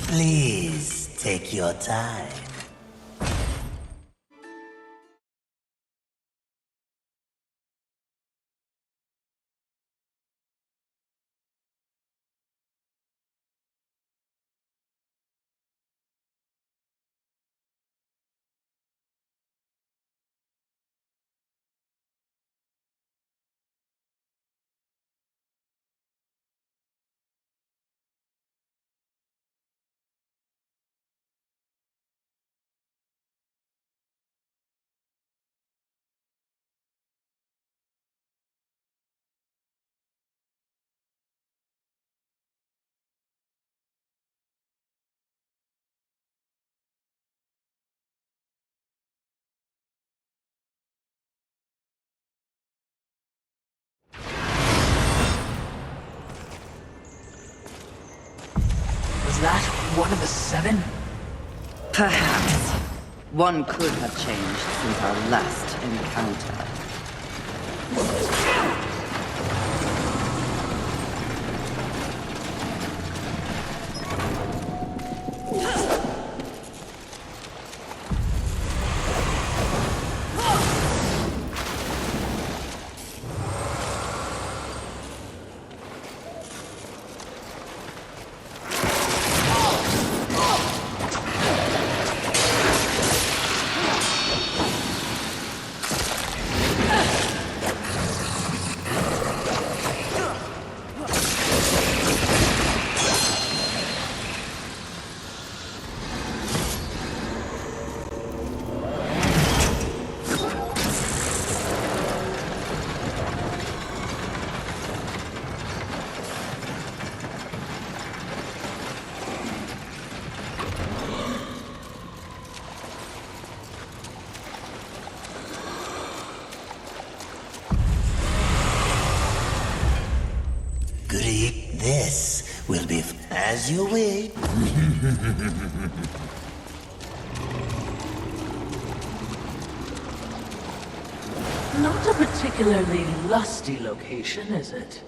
Please take your time. Was that one of the 7? Perhaps. One could have changed since our last encounter. This will be as you wish. Not a particularly lusty location, is it?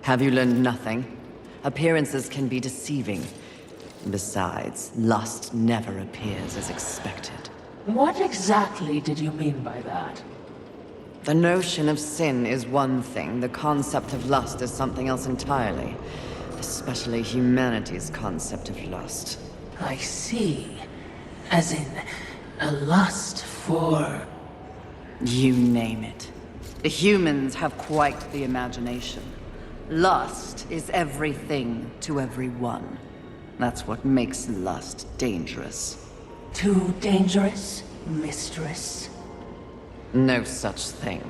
Have you learned nothing? Appearances can be deceiving. Besides, lust never appears as expected. What exactly did you mean by that? The notion of sin is one thing, the concept of lust is something else entirely. Especially humanity's concept of lust. I see. As in, a lust for... You name it. The humans have quite the imagination. Lust is everything to everyone. That's what makes lust dangerous. Too dangerous, mistress? No such thing.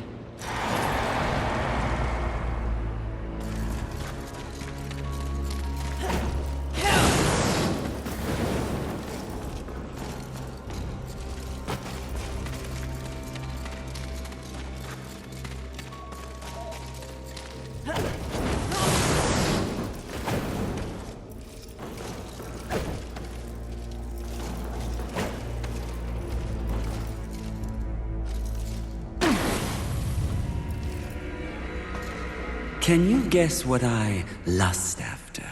Can you guess what I lust after?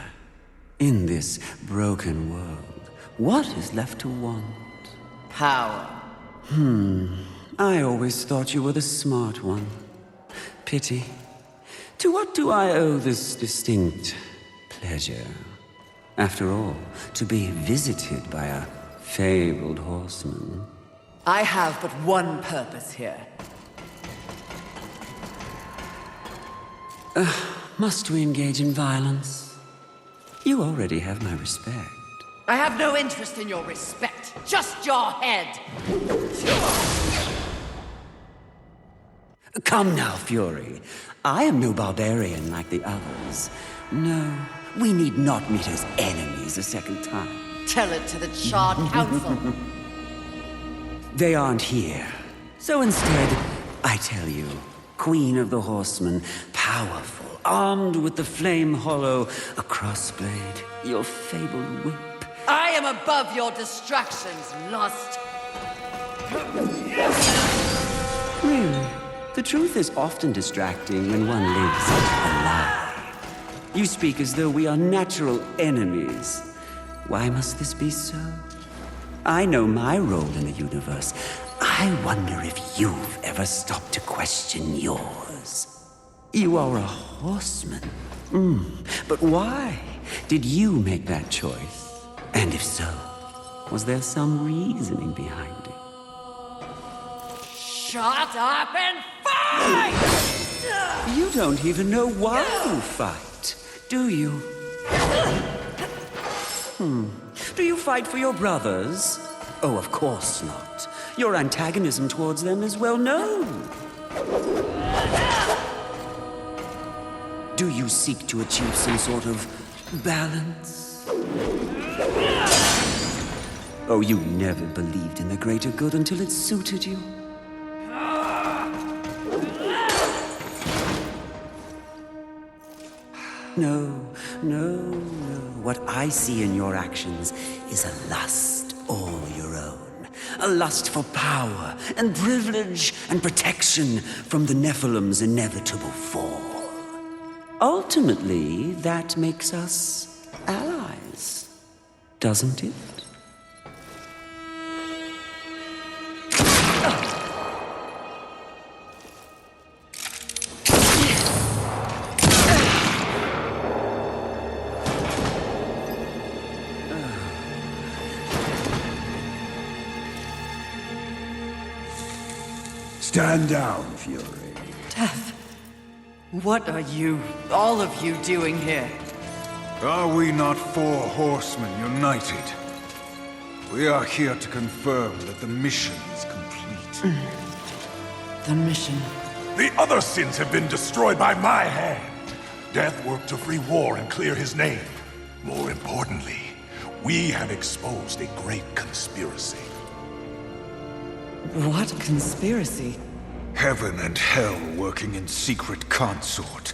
In this broken world, what is left to want? Power. I always thought you were the smart one. Pity. To what do I owe this distinct pleasure? After all, to be visited by a fabled horseman. I have but one purpose here. Must we engage in violence? You already have my respect. I have no interest in your respect, just your head! Come now, Fury. I am no barbarian like the others. No, we need not meet as enemies a second time. Tell it to the Charred Council. They aren't here. So instead, I tell you, Queen of the Horsemen, powerful, armed with the flame hollow, a crossblade, your fabled whip. I am above your distractions, lust. Really? The truth is often distracting when one lives a lie. You speak as though we are natural enemies. Why must this be so? I know my role in the universe. I wonder if you've ever stopped to question yours. You are a horseman. But why did you make that choice? And if so, was there some reasoning behind it? Shut up and fight! You don't even know why you fight, do you? Do you fight for your brothers? Oh, of course not. Your antagonism towards them is well known. Do you seek to achieve some sort of balance? Oh, you never believed in the greater good until it suited you. No. What I see in your actions is a lust all your own. A lust for power and privilege and protection from the Nephilim's inevitable fall. Ultimately, that makes us allies, doesn't it? Stand down, Fury. Death. What are you, all of you, doing here? Are we not four horsemen united? We are here to confirm that the mission is complete. The mission. The other sins have been destroyed by my hand. Death worked to free war and clear his name. More importantly, we have exposed a great conspiracy. What conspiracy? Heaven and hell working in secret consort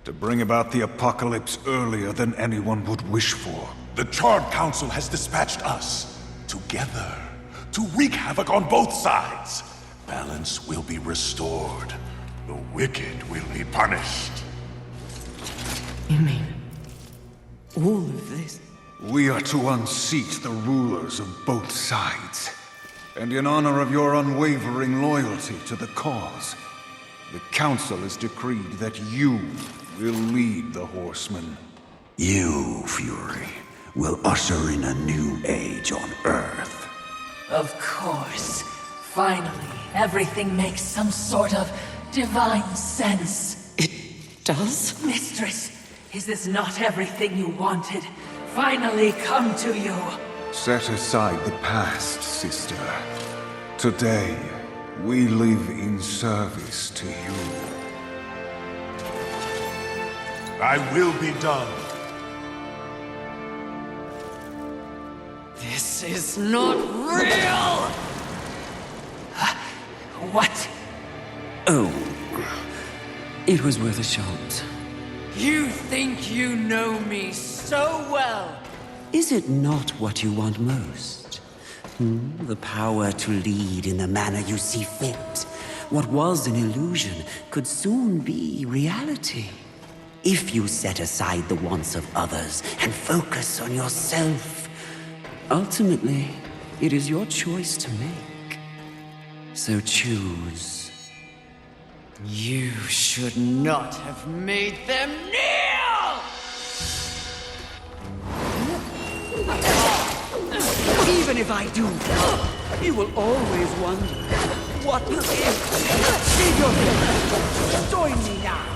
to bring about the apocalypse earlier than anyone would wish for. The Charred Council has dispatched us together to wreak havoc on both sides. Balance will be restored. The wicked will be punished. You mean all of this? We are to unseat the rulers of both sides. And in honor of your unwavering loyalty to the cause, the Council has decreed that you will lead the Horsemen. You, Fury, will usher in a new age on Earth. Of course. Finally, everything makes some sort of divine sense. It does? Mistress, is this not everything you wanted? Finally come to you. Set aside the past, sister. Today, we live in service to you. I will be done. This is not real! What? Oh, it was worth a shot. You think you know me so well! Is it not what you want most? The power to lead in the manner you see fit. What was an illusion could soon be reality. If you set aside the wants of others and focus on yourself, ultimately, it is your choice to make. So choose. You should not have made them kneel! Even if I do, you will always wonder, what if? Save yourself! Join me now!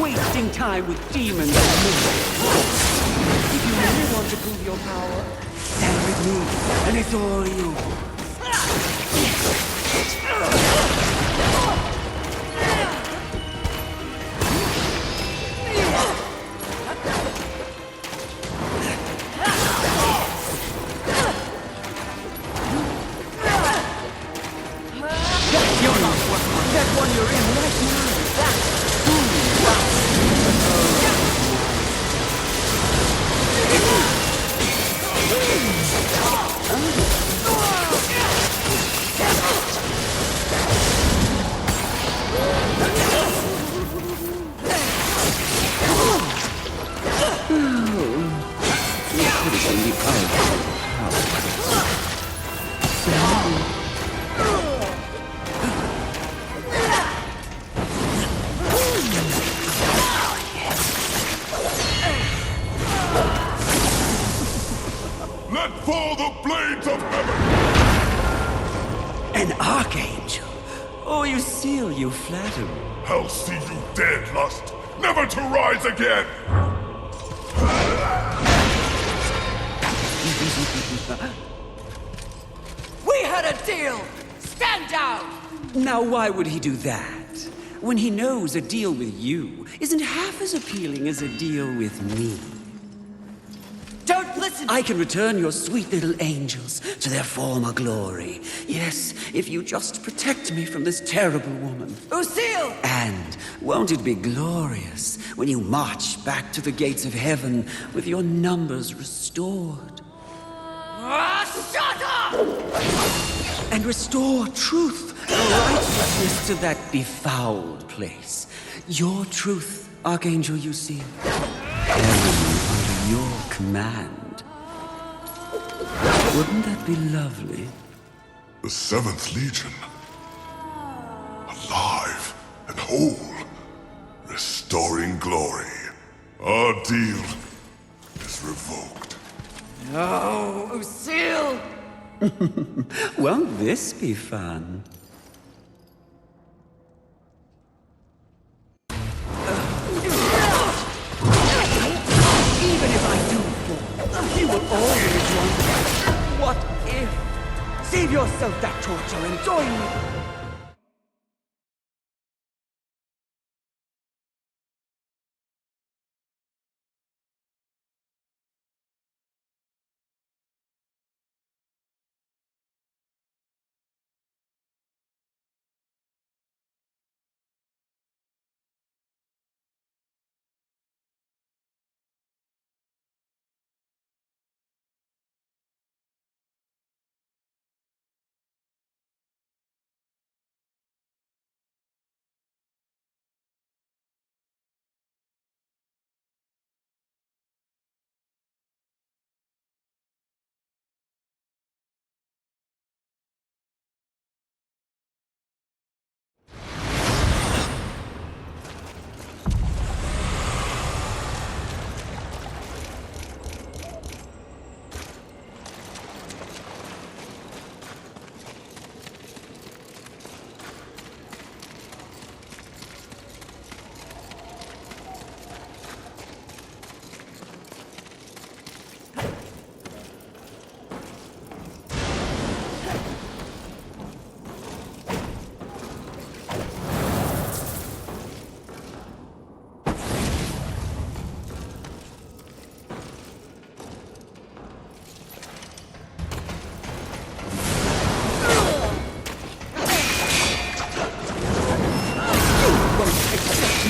wasting time with demons and miracles. If you really want to prove your power, stand with me, and it's all yours. That one you're in right now. Let fall the blades of heaven! An archangel? Oh, you seal, you flatter. I'll see you dead, Lust, never to rise again! We had a deal! Stand down! Now, why would he do that? When he knows a deal with you isn't half as appealing as a deal with me. Don't listen! I can return your sweet little angels to their former glory. Yes, if you just protect me from this terrible woman. Lucille! And won't it be glorious when you march back to the gates of heaven with your numbers restored? Shut up! And restore truth and righteousness to that befouled place. Your truth, Archangel, you see. Heaven under your command. Wouldn't that be lovely? The 7th Legion. Alive and whole. Restoring glory. Our deal is revoked. No, Lucille! Won't this be fun? Even if I do fall, you will always wonder, what if? Save yourself that torture and join me.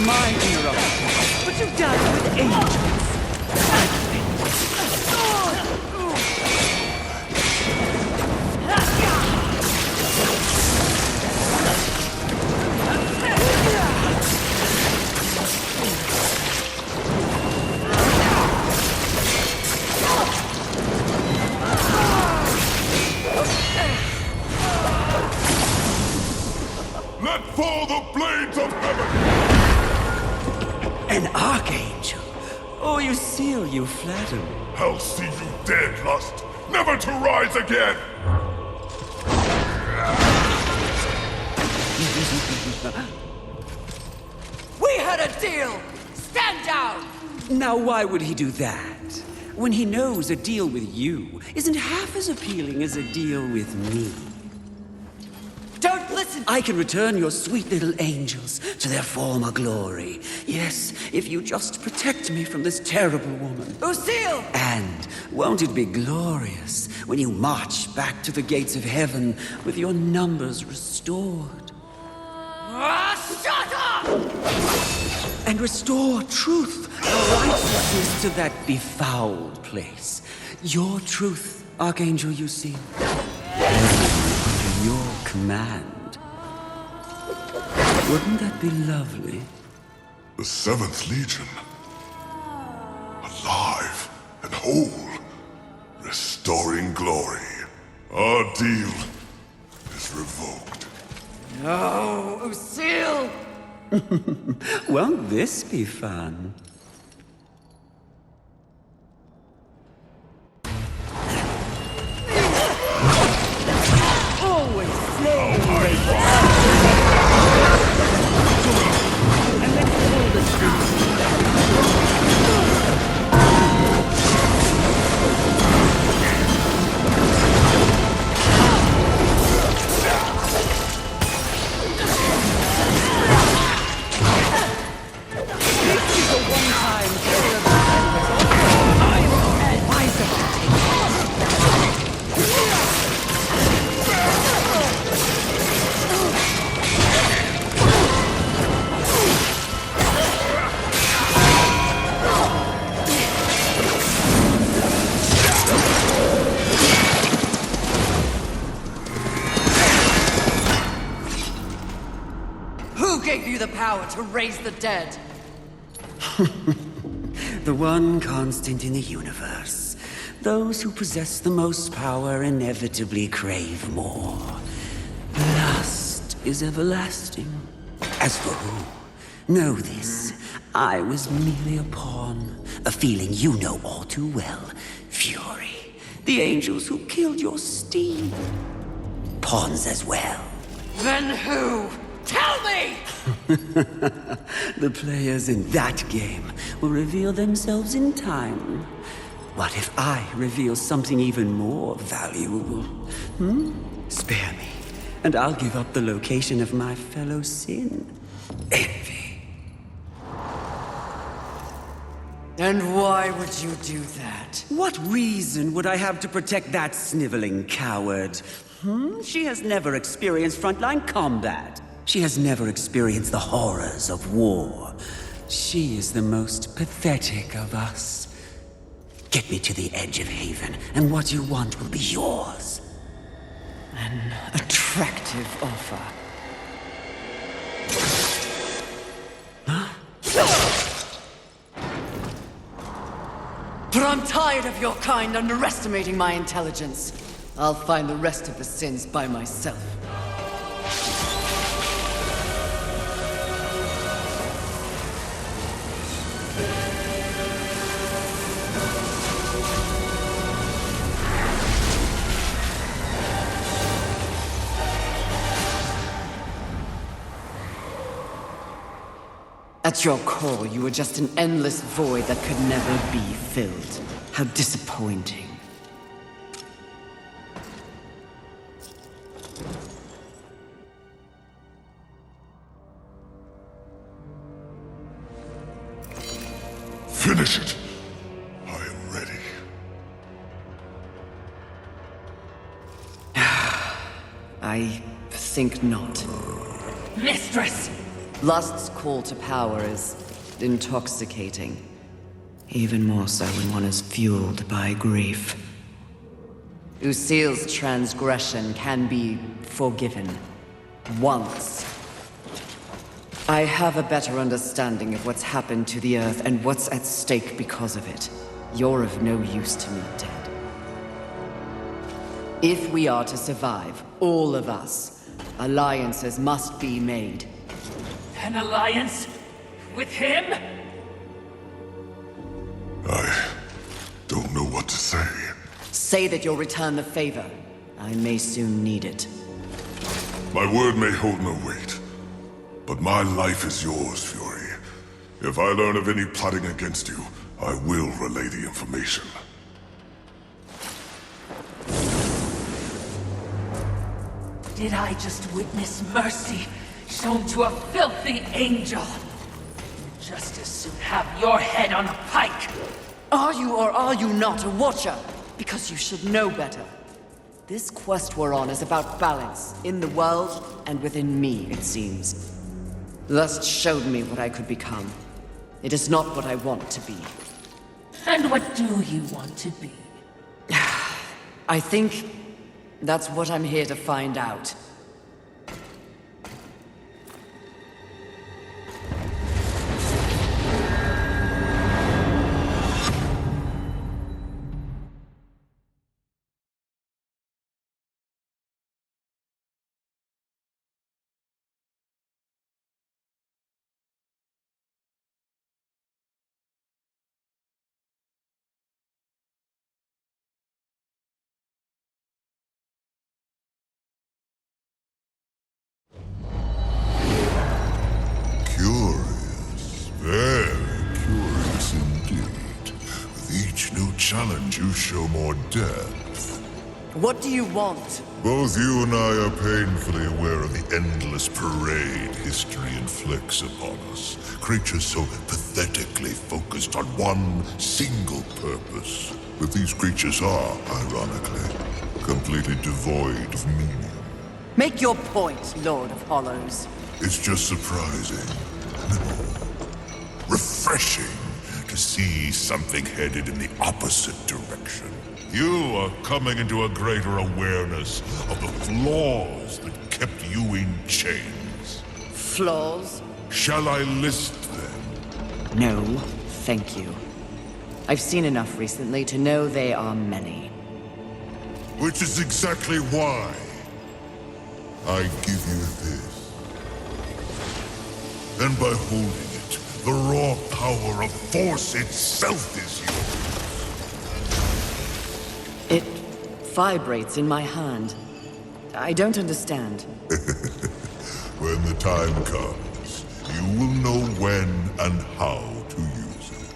My interruption, but you died with angels. Let fall the blades of heaven! An archangel? Oh, you seal, you flatter. I'll see you dead, Lust, never to rise again! We had a deal! stand down! Now, why would he do that? When he knows a deal with you isn't half as appealing as a deal with me. Don't listen! I can return your sweet little angels to their former glory. Yes, if you just protect me from this terrible woman. Lucille! And won't it be glorious when you march back to the gates of heaven with your numbers restored? Shut up! And restore truth and righteousness to that befouled place. Your truth, Archangel Lucille. Under your command. Wouldn't that be lovely? The 7th Legion. Alive and whole. Restoring glory. Our deal is revoked. No, Lucille! Won't this be fun? Always slow! And let's pull the Who gave you the power to raise the dead? The one constant in the universe. Those who possess the most power inevitably crave more. Lust is everlasting. As for who, know this. I was merely a pawn. A feeling you know all too well. Fury. The angels who killed your steed. Pawns as well. Then who? Tell me! The players in that game will reveal themselves in time. What if I reveal something even more valuable? Spare me, and I'll give up the location of my fellow sin. Envy. And why would you do that? What reason would I have to protect that sniveling coward? She has never experienced frontline combat. She has never experienced the horrors of war. She is the most pathetic of us. Get me to the edge of Haven, and what you want will be yours. An attractive offer. But I'm tired of your kind underestimating my intelligence. I'll find the rest of the sins by myself. At your core, you were just an endless void that could never be filled. How disappointing. Finish it. I am ready. I think not. Mistress! Lust's call to power is intoxicating. Even more so when one is fueled by grief. Lucille's transgression can be forgiven. Once. I have a better understanding of what's happened to the Earth and what's at stake because of it. You're of no use to me, dead. If we are to survive, all of us, alliances must be made. An alliance? With him? I don't know what to say. Say that you'll return the favor. I may soon need it. My word may hold no weight, but my life is yours, Fury. If I learn of any plotting against you, I will relay the information. Did I just witness mercy shown to a filthy angel? Just as soon have your head on a pike. Are you or are you not a Watcher? Because you should know better. This quest we're on is about balance, in the world and within me, it seems. Lust showed me what I could become. It is not what I want to be. And what do you want to be? I think that's what I'm here to find out. Curious. Very curious indeed. With each new challenge, you show more depth. What do you want? Both you and I are painfully aware of the endless parade history inflicts upon us. Creatures so pathetically focused on one single purpose. But these creatures are, ironically, completely devoid of meaning. Make your point, Lord of Hollows. It's just surprising, no, refreshing to see something headed in the opposite direction. You are coming into a greater awareness of the flaws that kept you in chains. Flaws? Shall I list them? No, thank you. I've seen enough recently to know they are many. Which is exactly why I give you this. And by holding it, the raw power of Force itself is yours. It vibrates in my hand. I don't understand. When the time comes, you will know when and how to use it.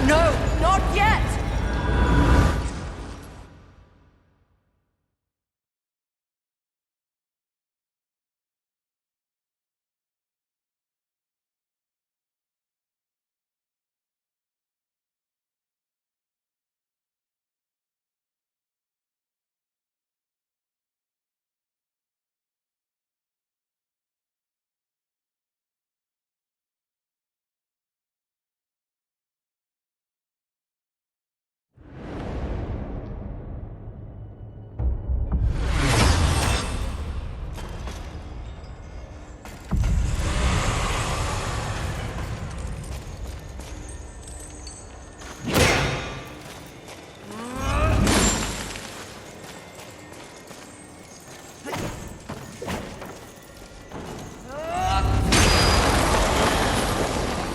No, not yet!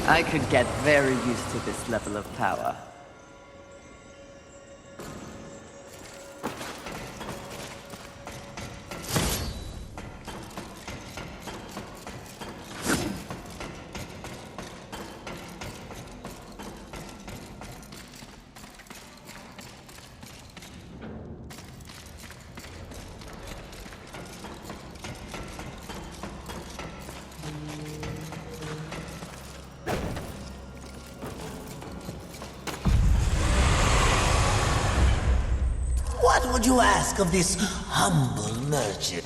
I could get very used to this level of power. What would you ask of this humble merchant?